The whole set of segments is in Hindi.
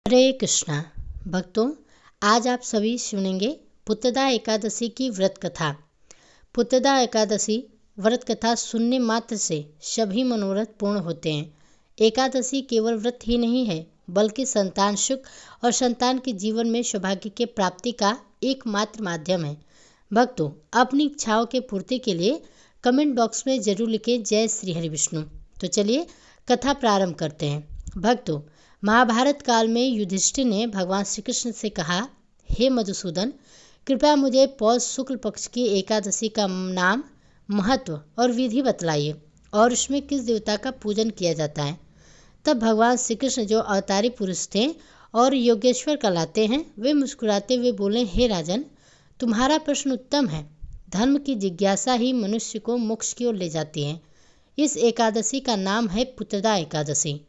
हरे कृष्णा भक्तों, आज आप सभी सुनेंगे पुत्रदा एकादशी की व्रत कथा। पुत्रदा एकादशी व्रत कथा सुनने मात्र से सभी मनोरथ पूर्ण होते हैं। एकादशी केवल व्रत ही नहीं है, बल्कि संतान सुख और संतान के जीवन में सौभाग्य के प्राप्ति का एकमात्र माध्यम है। भक्तों, अपनी इच्छाओं के पूर्ति के लिए कमेंट बॉक्स में जरूर लिखें जय श्री हरि विष्णु। तो चलिए कथा प्रारंभ करते हैं। भक्तों, महाभारत काल में युधिष्ठिर ने भगवान श्री कृष्ण से कहा, हे मधुसूदन, कृपया मुझे पौष शुक्ल पक्ष की एकादशी का नाम, महत्व और विधि बतलाइए और उसमें किस देवता का पूजन किया जाता है। तब भगवान श्री कृष्ण, जो अवतारी पुरुष थे और योगेश्वर कहलाते हैं, वे मुस्कुराते हुए बोले, हे राजन, तुम्हारा प्रश्न उत्तम है। धर्म की जिज्ञासा ही मनुष्य को मोक्ष की ओर ले जाती है। इस एकादशी का नाम है पुत्रदा एकादशी।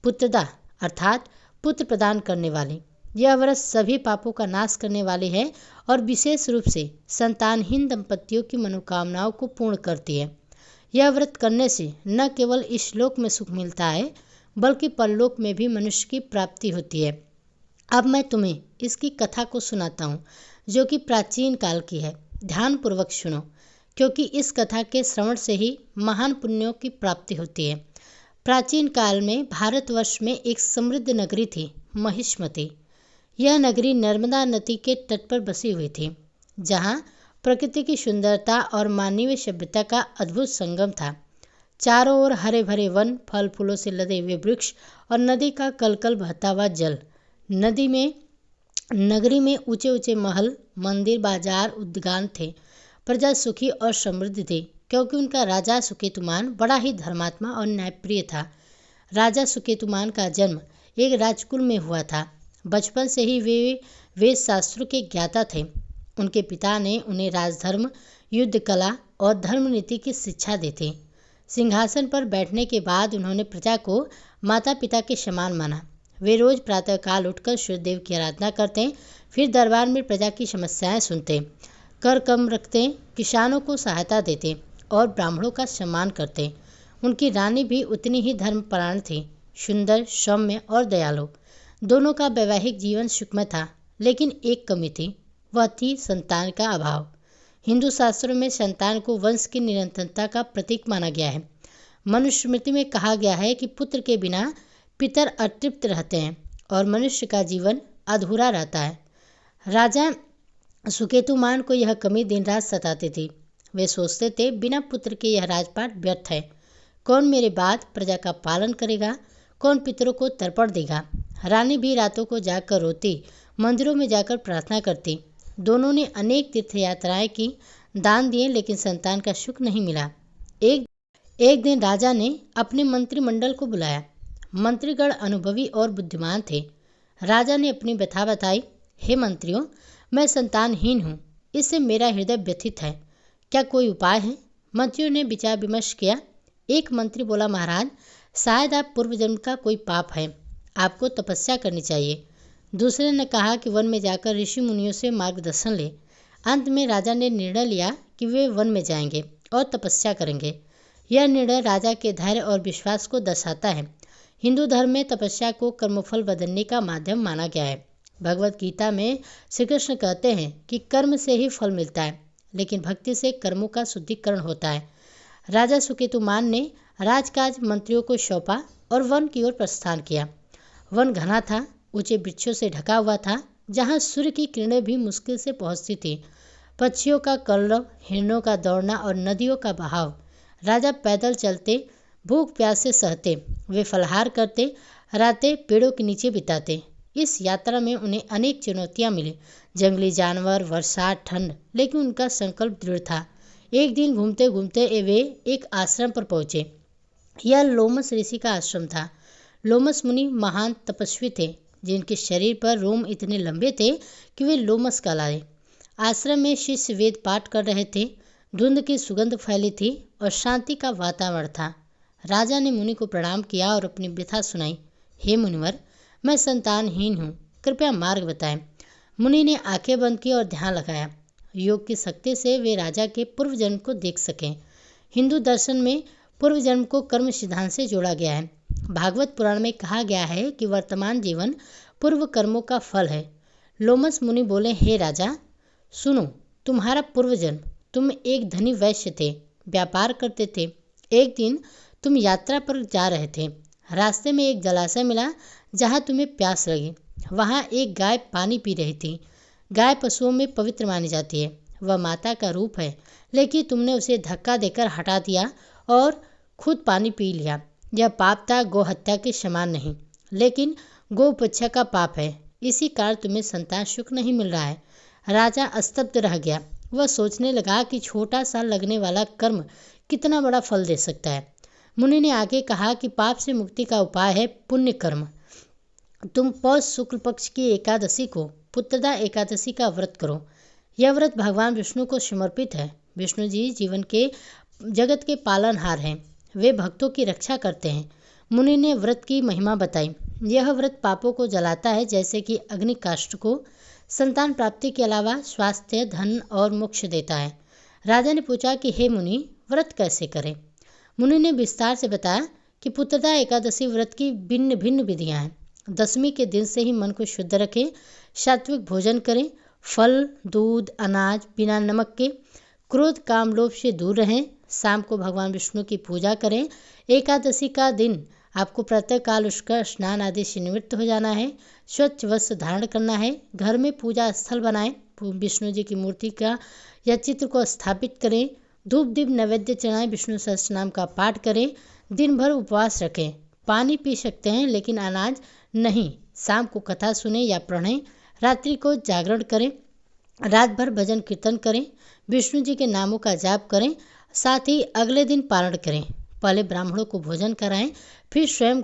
पुत्रदा अर्थात पुत्र प्रदान करने वाले। यह व्रत सभी पापों का नाश करने वाले है और विशेष रूप से संतानहीन दंपतियों की मनोकामनाओं को पूर्ण करती है। यह व्रत करने से न केवल इस लोक में सुख मिलता है, बल्कि परलोक में भी मनुष्य की प्राप्ति होती है। अब मैं तुम्हें इसकी कथा को सुनाता हूँ, जो कि प्राचीन काल की है। ध्यानपूर्वक सुनो, क्योंकि इस कथा के श्रवण से ही महान पुण्यों की प्राप्ति होती है। प्राचीन काल में भारतवर्ष में एक समृद्ध नगरी थी, महिष्मति। यह नगरी नर्मदा नदी के तट पर बसी हुई थी, जहाँ प्रकृति की सुंदरता और मानवीय सभ्यता का अद्भुत संगम था। चारों ओर हरे भरे वन, फल फूलों से लदे हुए वृक्ष और नदी का कलकल बहता हुआ जल। नगरी में ऊंचे ऊंचे महल, मंदिर, बाजार, उद्यान थे। प्रजा सुखी और समृद्ध थी, क्योंकि उनका राजा सुकेतुमान बड़ा ही धर्मात्मा और न्यायप्रिय था। राजा सुकेतुमान का जन्म एक राजकुल में हुआ था। बचपन से ही वे वेद शास्त्रों के ज्ञाता थे। उनके पिता ने उन्हें राजधर्म, युद्ध कला और धर्म नीति की शिक्षा दी थी। सिंहासन पर बैठने के बाद उन्होंने प्रजा को माता पिता के समान माना। वे रोज प्रातःकाल उठकर सूर्यदेव की आराधना करते, फिर दरबार में प्रजा की समस्याएं सुनते, कर कम रखते, किसानों को सहायता देते और ब्राह्मणों का सम्मान करते। उनकी रानी भी उतनी ही धर्मपरायण थी, सुंदर, सौम्य और दयालु। दोनों का वैवाहिक जीवन सुखमय था, लेकिन एक कमी थी, वह थी संतान का अभाव। हिंदू शास्त्रों में संतान को वंश की निरंतरता का प्रतीक माना गया है। मनुस्मृति में कहा गया है कि पुत्र के बिना पितर अतृप्त रहते हैं और मनुष्य का जीवन अधूरा रहता है। राजा सुकेतुमान को यह कमी दिन रात सताती थी। वे सोचते थे, बिना पुत्र के यह राजपाट व्यर्थ है। कौन मेरे बाद प्रजा का पालन करेगा? कौन पितरों को तर्पण देगा? रानी भी रातों को जाकर रोती, मंदिरों में जाकर प्रार्थना करती। दोनों ने अनेक तीर्थ यात्राएं की, दान दिए, लेकिन संतान का सुख नहीं मिला। एक दिन राजा ने अपने मंत्रिमंडल को बुलाया। मंत्रीगण अनुभवी और बुद्धिमान थे। राजा ने अपनी व्यथा बताई, हे मंत्रियों, मैं संतानहीन हूँ, इससे मेरा हृदय व्यथित है। क्या कोई उपाय है? मंत्रियों ने विचार विमर्श किया। एक मंत्री बोला, महाराज, शायद आप पूर्व जन्म का कोई पाप है, आपको तपस्या करनी चाहिए। दूसरे ने कहा कि वन में जाकर ऋषि मुनियों से मार्गदर्शन ले। अंत में राजा ने निर्णय लिया कि वे वन में जाएंगे और तपस्या करेंगे। यह निर्णय राजा के धैर्य और विश्वास को दर्शाता है। हिंदू धर्म में तपस्या को कर्मफल बदलने का माध्यम माना गया है। भगवत गीता में श्री कृष्ण कहते हैं कि कर्म से ही फल मिलता है, लेकिन भक्ति से कर्मों का शुद्धिकरण होता है। राजा सुकेतुमान ने राजकाज मंत्रियों को सौंपा और वन की ओर प्रस्थान किया। वन घना था, ऊंचे वृक्षों से ढका हुआ था, जहां सूर्य की किरणें भी मुश्किल से पहुंचती थी। पक्षियों का कलरव, हिरणों का दौड़ना और नदियों का बहाव। राजा पैदल चलते, भूख प्यास से सहते। वे फलाहार करते, रातें पेड़ों के नीचे बिताते। इस यात्रा में उन्हें अनेक चुनौतियां मिली, जंगली जानवर, वर्षा, ठंड, लेकिन उनका संकल्प दृढ़ था। एक दिन घूमते घूमते वे एक आश्रम पर पहुंचे। यह लोमस ऋषि का आश्रम था। लोमस मुनि महान तपस्वी थे, जिनके शरीर पर रोम इतने लंबे थे कि वे लोमस कहलाए। आश्रम में शिष्य वेद पाठ कर रहे थे। धुंध की सुगंध फैली थी और शांति का वातावरण था। राजा ने मुनि को प्रणाम किया और अपनी व्यथा सुनाई। हे मुनिवर, मैं संतानहीन हूँ, कृपया मार्ग बताएं। मुनि ने आंखें बंद की और ध्यान लगाया। योग की शक्ति से वे राजा के पूर्व जन्म को देख सकें। हिंदू दर्शन में पूर्व जन्म को कर्म सिद्धांत से जोड़ा गया है। भागवत पुराण में कहा गया है कि वर्तमान जीवन पूर्व कर्मों का फल है। लोमस मुनि बोले, हे राजा सुनो, तुम्हारा पूर्व जन्म, तुम एक धनी वैश्य थे, व्यापार करते थे। एक दिन तुम यात्रा पर जा रहे थे। रास्ते में एक जलाशय मिला जहाँ तुम्हें प्यास लगी। वहाँ एक गाय पानी पी रही थी। गाय पशुओं में पवित्र मानी जाती है, वह माता का रूप है, लेकिन तुमने उसे धक्का देकर हटा दिया और खुद पानी पी लिया। यह पाप था, गौ हत्या के समान नहीं, लेकिन गौ उपच्छा का पाप है। इसी कारण तुम्हें संतान सुख नहीं मिल रहा है। राजा स्तब्ध रह गया। वह सोचने लगा कि छोटा सा लगने वाला कर्म कितना बड़ा फल दे सकता है। मुनि ने आगे कहा कि पाप से मुक्ति का उपाय है पुण्य कर्म। तुम पौष शुक्ल पक्ष की एकादशी को पुत्रदा एकादशी का व्रत करो। यह व्रत भगवान विष्णु को समर्पित है। विष्णु जी जगत के पालनहार हैं, वे भक्तों की रक्षा करते हैं। मुनि ने व्रत की महिमा बताई। यह व्रत पापों को जलाता है, जैसे कि अग्नि काष्ठ को। संतान प्राप्ति के अलावा स्वास्थ्य, धन और मोक्ष देता है। राजा ने पूछा कि हे मुनि, व्रत कैसे करें? मुनि ने विस्तार से बताया कि पुत्रदा एकादशी व्रत की भिन्न भिन्न विधियां हैं। दशमी के दिन से ही मन को शुद्ध रखें, सात्विक भोजन करें, फल, दूध, अनाज बिना नमक के, क्रोध, काम, लोभ से दूर रहें, शाम को भगवान विष्णु की पूजा करें। एकादशी का दिन आपको प्रातःकाल उसका स्नान आदि से निवृत्त हो जाना है। स्वच्छ वस्त्र धारण करना है। घर में पूजा स्थल बनाएं, विष्णु जी की मूर्ति का या चित्र को स्थापित करें। धूप दीप नैवेद्य चढ़ाएं, विष्णु सहस्त्रनाम का पाठ करें। दिन भर उपवास रखें। पानी पी सकते हैं लेकिन अनाज नहीं। शाम को कथा सुने या पढ़ें। रात्रि को जागरण करें। रात भर भजन कीर्तन करें। विष्णु जी के नामों का जाप करें। साथ ही अगले दिन पारण करें। पहले ब्राह्मणों को भोजन कराएं, फिर स्वयं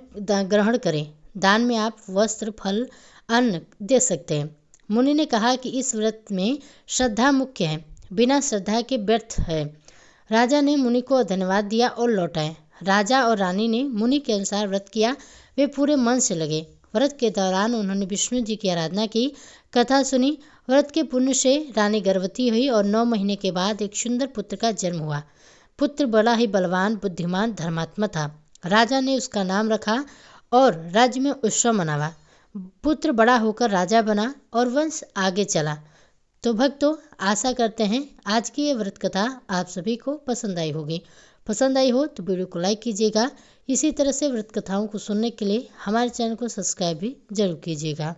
ग्रहण करें। दान में आप वस्त्र, फल, अन्न दे सकते हैं। मुनि ने कहा कि इस व्रत में श्रद्धा मुख्य है, बिना श्रद्धा के व्यर्थ है। राजा ने मुनि को धन्यवाद दिया और लौटाए। राजा और रानी ने मुनि के अनुसार व्रत किया। वे पूरे मन से लगे। व्रत के दौरान उन्होंने विष्णु जी की आराधना की, कथा सुनी। व्रत के पुण्य से रानी गर्भवती हुई और 9 महीने के बाद एक सुंदर पुत्र का जन्म हुआ। पुत्र बड़ा ही बलवान, बुद्धिमान, धर्मात्मा था। राजा ने उसका नाम रखा और राज्य में उत्सव मनावा। पुत्र बड़ा होकर राजा बना और वंश आगे चला। तो भक्तों, आशा करते हैं आज की ये व्रत कथा आप सभी को पसंद आई होगी। पसंद आई हो तो वीडियो को लाइक कीजिएगा। इसी तरह से व्रत कथाओं को सुनने के लिए हमारे चैनल को सब्सक्राइब भी जरूर कीजिएगा।